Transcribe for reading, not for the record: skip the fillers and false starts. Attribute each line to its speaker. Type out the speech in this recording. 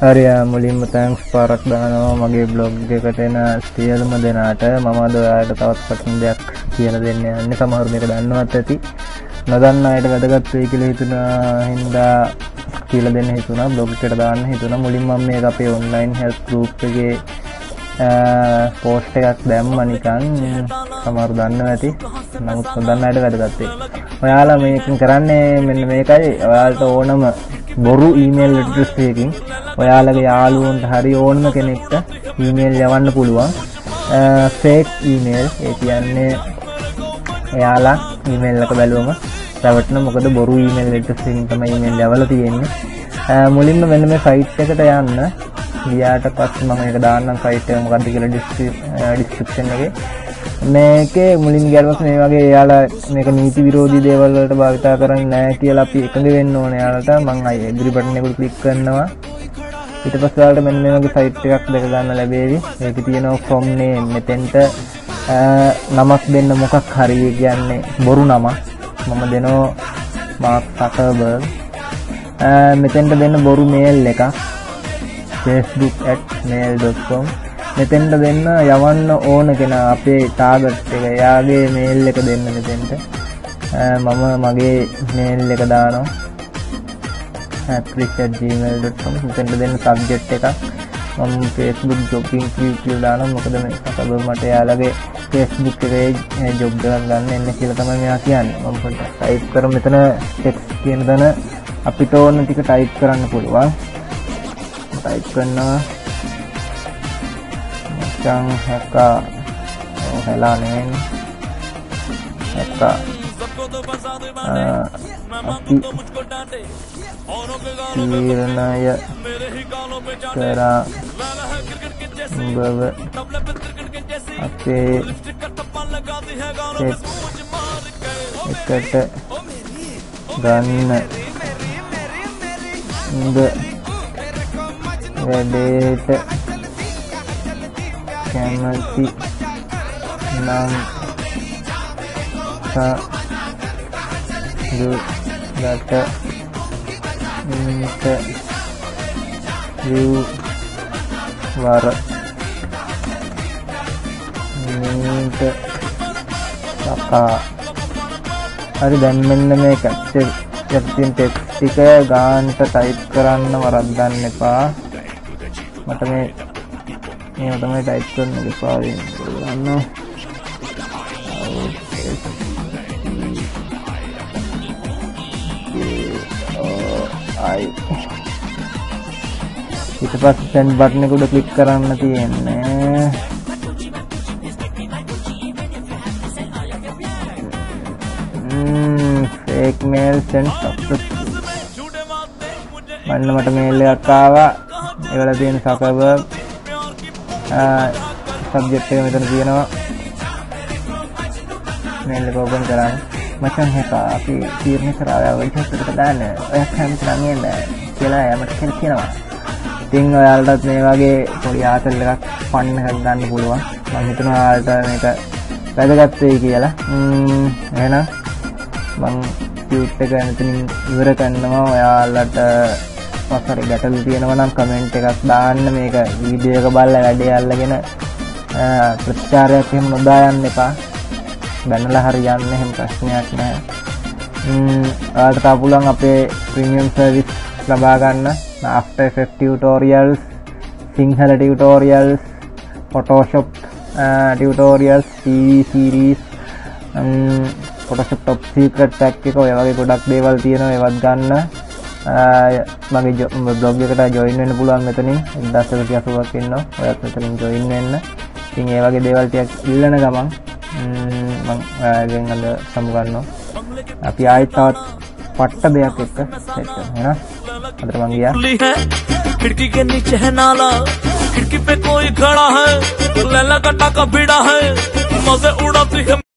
Speaker 1: හරි මුලින්ම තෑන්ක්ස් පාරක් දානවා මගේ බ්ලොග් එකට එන සියලුම දෙනාට. මම අද ඔයාලට තවත් පටන් දෙයක් කියලා දෙන්න යන්නේ. සමහරු මේක දන්නවත් ඇති. නොදන්න අයට වැදගත් වෙයි කියලා හිතුණා හින්දා කියලා දෙන්න හිතුණා. බ්ලොග් එකට දාන්න හිතුණා. මුලින්ම මම මේක අපේ ඔන්ලයින් හෙල්ත් ගෲප් එකේ පෝස්ට් එකක් දැම්මා නිකන්. සමහරු දන්නවා ඇති. නමුත් නොදන්න අයට වැදගත් වෙයි. ඔයාලා මේකෙන් කරන්නේ මෙන්න මේකයි. ඔයාලට ඕනම බොරු ඊමේල් ඇඩ්‍රස් එකකින් ඔයාලගේ යාළුවන්ට හරි ඕනම කෙනෙක්ට ඊමේල් යවන්න පුළුවන්. Fake email. ඒ කියන්නේ එයාලා ඊමේල් එක බැලුවම රැවටෙන මොකද බොරු ඊමේල් ඇඩ්‍රස් එකකින් තමයි ඊමේල් යවලා තියෙන්නේ. මුලින්ම මෙන්න මේ සයිට් එකට යන්න. ගියාට පස්සේ මම මේක දාන්නම් සයිට් එක මොකක්ද කියලා ඩිස්ක්‍රිප්ෂන් එකේ. මේකේ මුලින් ගියරපස් මේ වගේ එයාලා මේක නීති විරෝධී දේවල් වලට භාවිතා කරන්නේ නැහැ කියලා අපි එකඟ වෙන්න ඕනේ එයාලට. මම අය ඇග්‍රී බටන් එකට ක්ලික් කරනවා. ඊට පස්සේ ඔයාලට මෙන්න මේ වගේ සයිට් එකක් දැක ගන්න ලැබෙවි. ඒකේ තියෙනවා from name. මෙතෙන්ට නමක් දෙන්න මොකක් හරි කියන්නේ බොරු නම. මම දෙනවා මාක් සකර්බර්ග්. මෙතෙන්ට දෙන්න බොරු මේල් එකක්. facebook@mail.com. මෙතෙන්ට දෙන්න යවන්න ඕන කෙනා අපේ ටාගට් එක. එයාගේ මේල් එක දෙන්න මෙතෙන්ට. මම මගේ මේල් එක දානවා chris@gmail.com. මෙතෙන්ට දෙන්න සබ්ජෙක්ට් එකක්. මම Facebook job interview කියලා දානවා. මොකද මේ සබ මට එයාලගේ Facebook එකේ ජොබ් එකක් ගන්න එන්න කියලා තමයි මෙයා කියන්නේ. මම පොඩ්ඩක් ටයිප් කරමු. මෙතන ටෙක්ස්ට් කියන දන අපිට ඕන ටික ටයිප් කරන්න පුළුවන්. ටයිප් කරනවා මචං හැකා ඔහලා නෙවෙයි හැකා අපි තීරණය කරා බව අපේ එකට ගන්න උඹ වැඩේට කැමති නම් සාදුලට ඉන්ටර්විව් වර මීට සකා. හරි දැන් මෙන්න මේ කැප්චර් එකකින් ටෙක්ස්ට් ටික ගානට ටයිප් කරන්න වරද්දන්න එපා. මට මේ තමයි ටයිප් කරන්න එපා වෙන්නේ. ඊට පස්සේ send button එක උඩ ක්ලික් කරන්න තියෙන්නේ. fake mail send successful. මන්න මට මේල් එකක් ආවා. ඒවල තියෙන සකර්බර්ග් සබ්ජෙක්ට් එක මෙතන තියෙනවා. මේල් එක ඕපන් කරන්න. මචං හැකා අපි තීරණය කරා වෙච්ච එකට දාන්න. ඔය කැමති නම් එන්න කියලා යමට කියනවා. ඉතින් ඔයාලටත් මේ වගේ පොඩි ආතල් එකක් ෆන් එකක් ගන්න පුළුවන්. මම හිතනවා ඔයාලට මේක වැදගත් වෙයි කියලා. එහෙනම් මම ටියුට් එක මෙතනින් ඉවර කරනවා. ඔයාලට මොකක්ද ගැටලු තියෙනවා නම් කමෙන්ට් එකක් දාන්න. මේක වීඩියෝ එක බලලා වැඩේ අල්ලගෙන ප්‍රතිචාරයක් එහෙම නොදා යන්න එපා. බැනලා හරි යන්න එහෙම ප්‍රශ්නයක් නැහැ. ඔයාලට තා පුළුවන් අපේ ප්‍රීමියම් සර්විස් ලබා ගන්න. After Effects tutorials, Sinhala tutorials, Photoshop tutorials, TV series, Photoshop top secret pack එක ඔය වගේ ගොඩක් දේවල් තියෙනවා. ඒවත් ගන්න. මගේ බ්ලොග් එකට ජොයින් වෙන්න පුළුවන් මෙතනින් 1080ක් ඉන්නවා. ඔයත් මෙතනින් ජොයින් වෙන්න. ඉතින් ඒ වගේ දේවල් ටිකක් ඉල්ලන ගමන් මම ඔයාගෙන් අද සමුගන්නවා. අපි ආයෙත් තවත් पट्टा देया केक सेट है ना अदर बन गया खिड़की के नीचे है नाला खिड़की पे कोई खड़ा है लैला कटा का बीड़ा है मजे उड़ाती है।